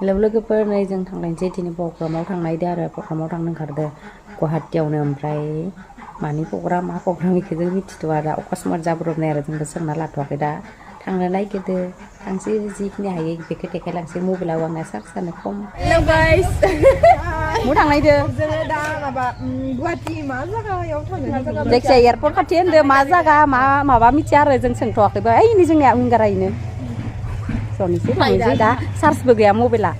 लोगोफोर नै जों थांलायनोसै दिनै प्रग्रामाव थांनायदो आरो प्रग्रामाव थांनो ओंखारदो गुवाहाटीयावनो ओमफ्राय मानि प्रग्राम मा प्रग्राम बेखौ जों मिथिथ'आ दा अकस्मात जाब्रबनाय आरो जोंबो सोंना लाथ'वाखै दा थांनो नागिरदो थांसै जिखिनि हायो बेखौ देखायलांसै मबाइलाव आंना चार्जआनो खम। हेलौ गाइस मु थांनायदो जोङो दा माबा गुवाहाटी मा जायगायाव थांनो जायखिया एयारपर्ट खाथि होनदो मा जागा मा माबा मिथिया आरो जों सोंथ'वाखैबो ओइ जोंनिया उइंगारायनो जनोसै थांनोसै दा चार्जबो गैया मबाइला।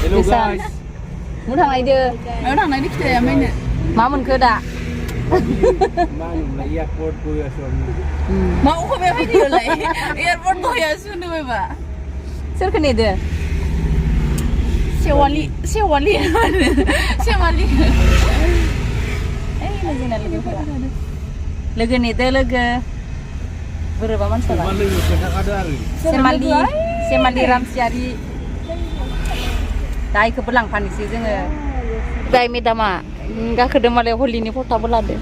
Hello guys. Mu थांनायदो मायाव थांनायनि खिथाया मैनो मा मोनखो दा Mang airport ko ya son. मा अखा बे फैदोलाय एयारपर्ट गया सुनो बायबा सोरखौ नेदो सेवालि सेवालि सेवालि ओइ जोंना लोगोफोरा लोगो नेदो लोगो बोरैबा मानसिफोरा Malu kata aru. सेमालि रामसियारि दा इखौबो लांफानोसै जोङो जाय मेदामा गाखोदो मालाय हलिनि फटाबो लादो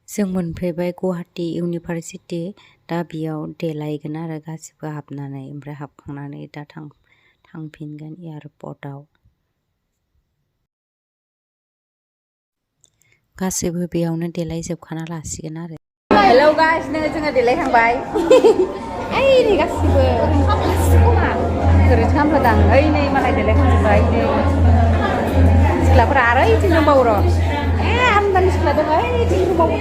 जों मोनफैबाय गुवाहाटी इउनिभारसिटि दा बेयाव देलायगोन आरो गासिबो हाबनानै ओमफ्राय हाबखांनानै दा थांफिनगोन एयारपर्टआव गासिबो बेयावनो देलायजोबखाना लासिगोन आरो हेलौ गाइस जोङो देलायखांबाय ओइ नै गासिबो ओरैनो खालामफादां ओइ नै मालाय देलायखांजोब्बाय नै सिख्लाफोरा आरो ओइथिं दंबावो र' आमदानि सिख्ला दङ ओइथिं दंबावो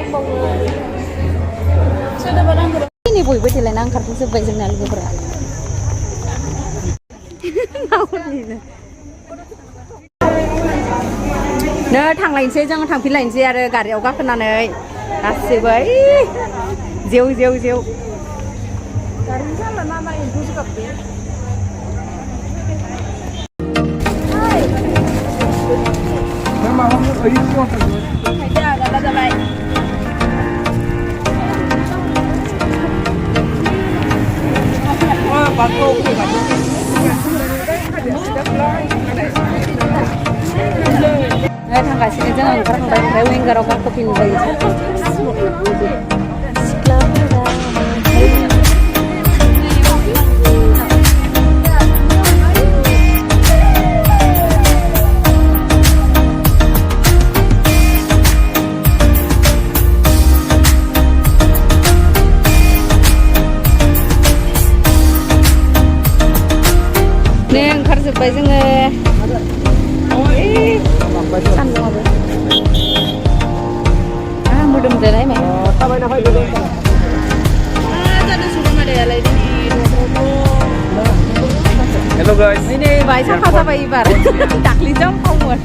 सोरनोबा नांगौ नै बयबो देलायना ओंखारजोब्बाय जोंना लोगोफोरा नो थांलायनोसै जों थांफिनलायनोसै आरो गारियाव गाखोनानै गासिबो जेव गारिनि सालाय मा मा एम्फौसो गाबदे Memang ini semua kan. खायदा गादा जाबाय Wah, batuk ni batuk. थांगासिनो जों ओंखारखांबाय ओमफ्राय विंगाराव गाखोफिनबाय नै ओंखारजोब्बाय जोङो सान्दुंआबो मोदोमदो नायनाय Tabai nak fight dulu. जानो सुबुं आदायालाय Hello guys. नै बाहाय साफा जाबाय एबार दाख्लै जामखावमोन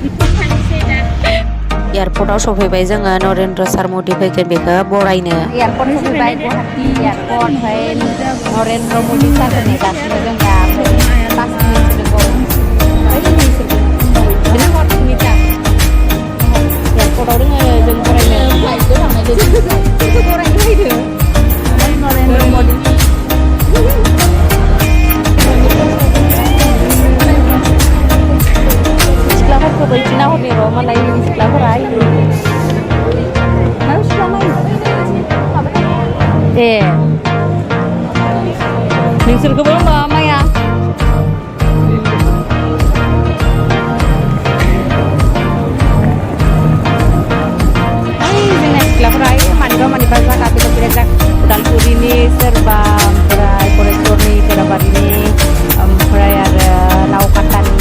एयारपर्टआव सफैबाय जोङो नरेन्द्र सार मदि फैगोन बेखौ बरायनो एयारपर्ट सफैबाय गुवाहाटी एयारपर्ट ओमफ्राय नरेन्द्र मदि सारखौ नेगासिनो जों दा पास मिनिटसो एयारपर्टआव दोङो जों बरायनो बरायनो फैदो नरेन्द्र मदि सिख्लाफोरखौ बैथिना हरनि र' मालाय सिख्लाफोरा ए नोंसोरखौबो होनबा माया जोंना सिख्लाफोरा मानिबा जागा बेलेग उदालगुरिनि सोरबा ओमफ्राय कलेजफोरनि सोराबारिनि ओमफ्राय आरो लावखाटानि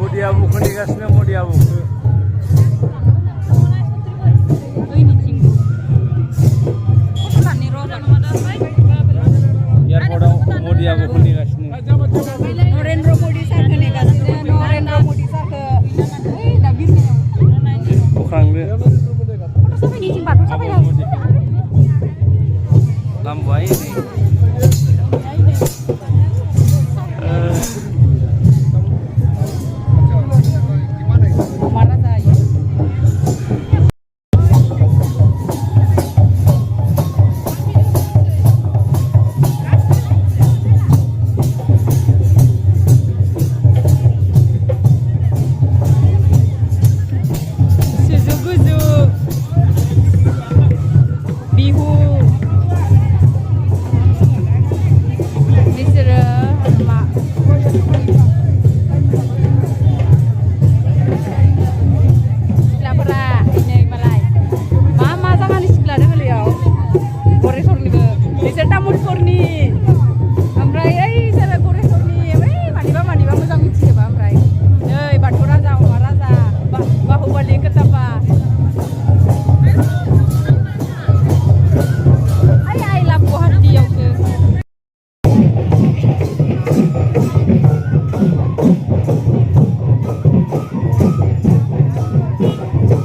मडियाबुखौ नेगासिनो मडियाबुखौ एयारपर्टआव मडियाबुखौ नेगासिनो नरेन्द्र मदि सारखौ नेगासिनो नरेन्द्र मदि सारखौ दा बिरनायाव बोखांदो फट' साफायनिथिं बाथौ साफायनाय लामबाय नै मारा जायो सुजुगुजु बिहु बिसोरो मा सिख्लाफोरा नै मालाय मा जागानि सिख्ला दङ लैयाव गरेस्वरनिबो बिसोर तामुलपुरनि ओमफ्राय ओइ सोरो गरेस्वरनि ओइ मानिबा मोजां मिथिजोबा ओमफ्राय नै बाथौ राजा अमा राजा बाहुबलि खोताबा I love गुवाहाटीयावसो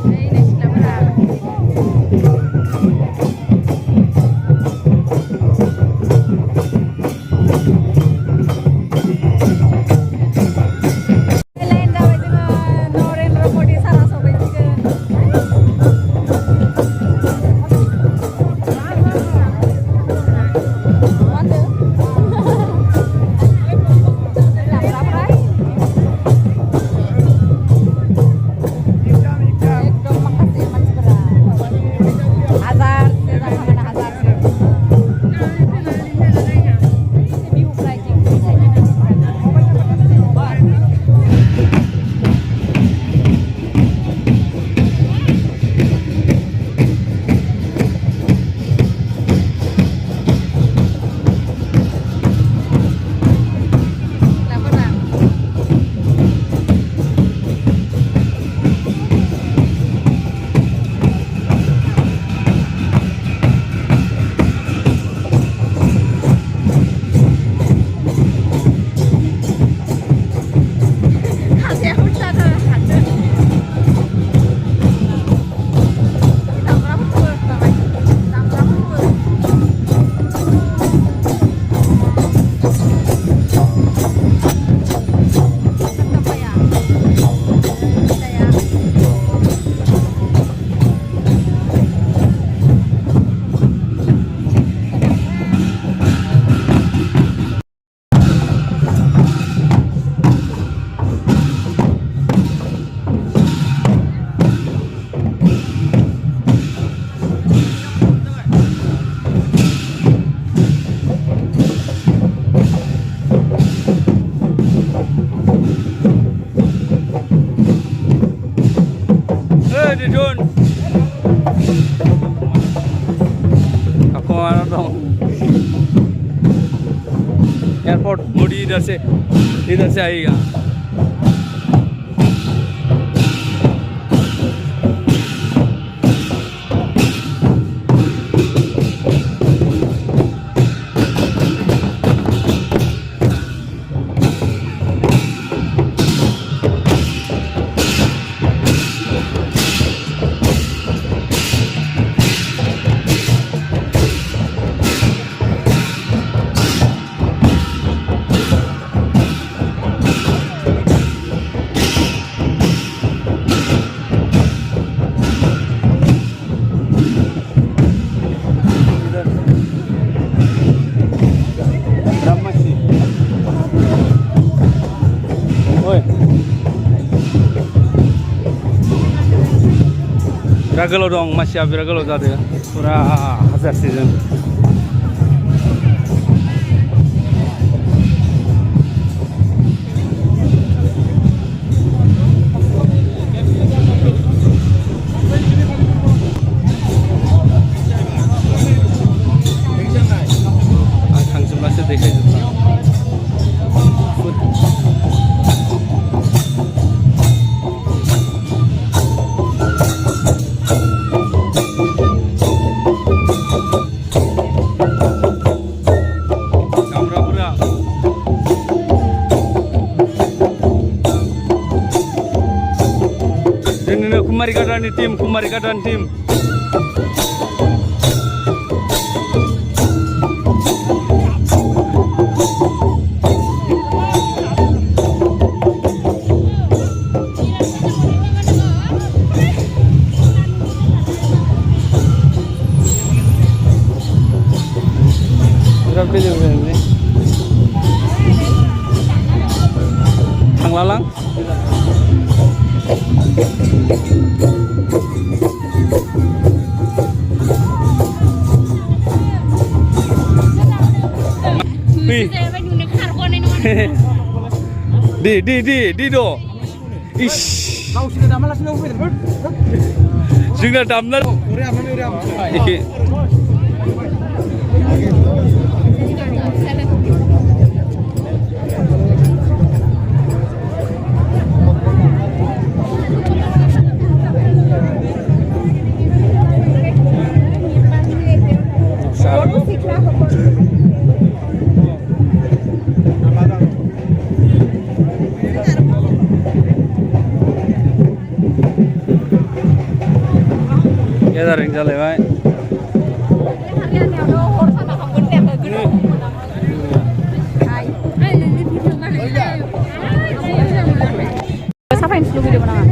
नै सिख्लाफोरा लाइन जाबाय जोङो नरेन्द्र मदि सारा सफैसिगोन एकदम माखासे मानसिफोरा हाजारसे जाखागोन हाजारसे बिहुफ्रा Didun aku mana dong airport Modi इधर से आएगा बिराद गोलाव दं मानसिया बिराद गोलाव जादों फुरा हाजारसेजों आं थांजोबब्लासो देखायजोबगोन Kumari Gadani tim, Kumari Gadani tim. Berapa jauh ini? Lalang. Di do. Ish. Sudah damlar. Iki. Ya ring jale bae. Siapa yang sudah video menang?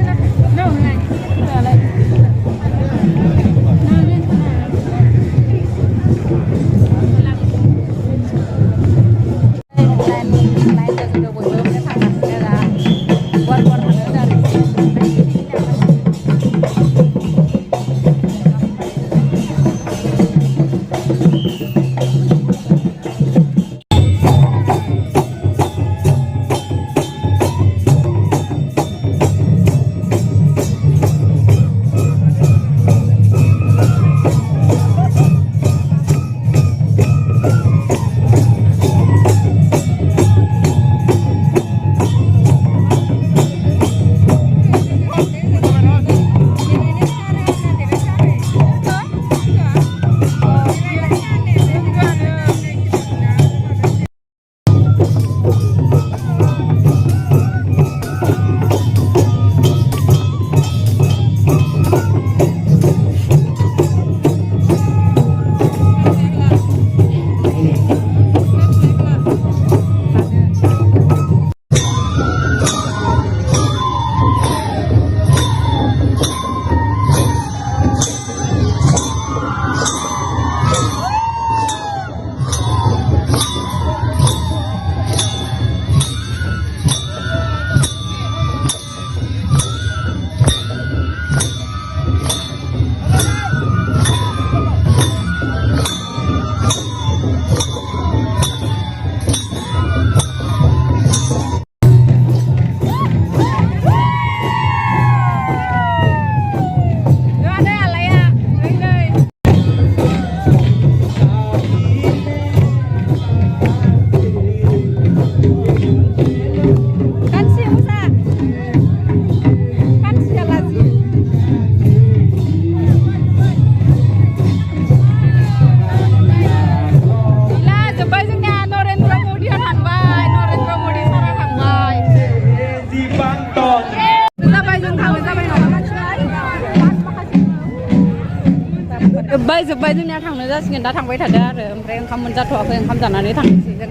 जोब्बाय जोंनिया थांनो जासिगोन दा थांबाय थादो आरो ओमफ्राय ओंखाम मोनजाथ'वाखै ओंखाम जानानै थांनोसै जों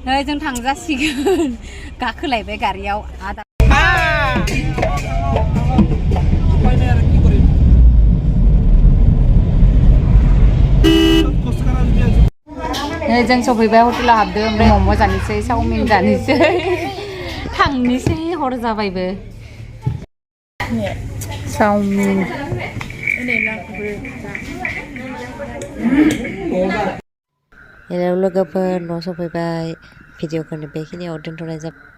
नै जों थांजासिगोन गाखोलायबाय गारियाव आदा जों सफैबाय हटेलाव हाबदो ओमफ्राय मम' जानोसै चाउमिन जानोसै थांनोसै हर जाबायबो चाउमिन हेलौ लोगोफोर न' सफैबाय भिडिअखौनो बेखिनियाव दोनथ'नाय जाबाय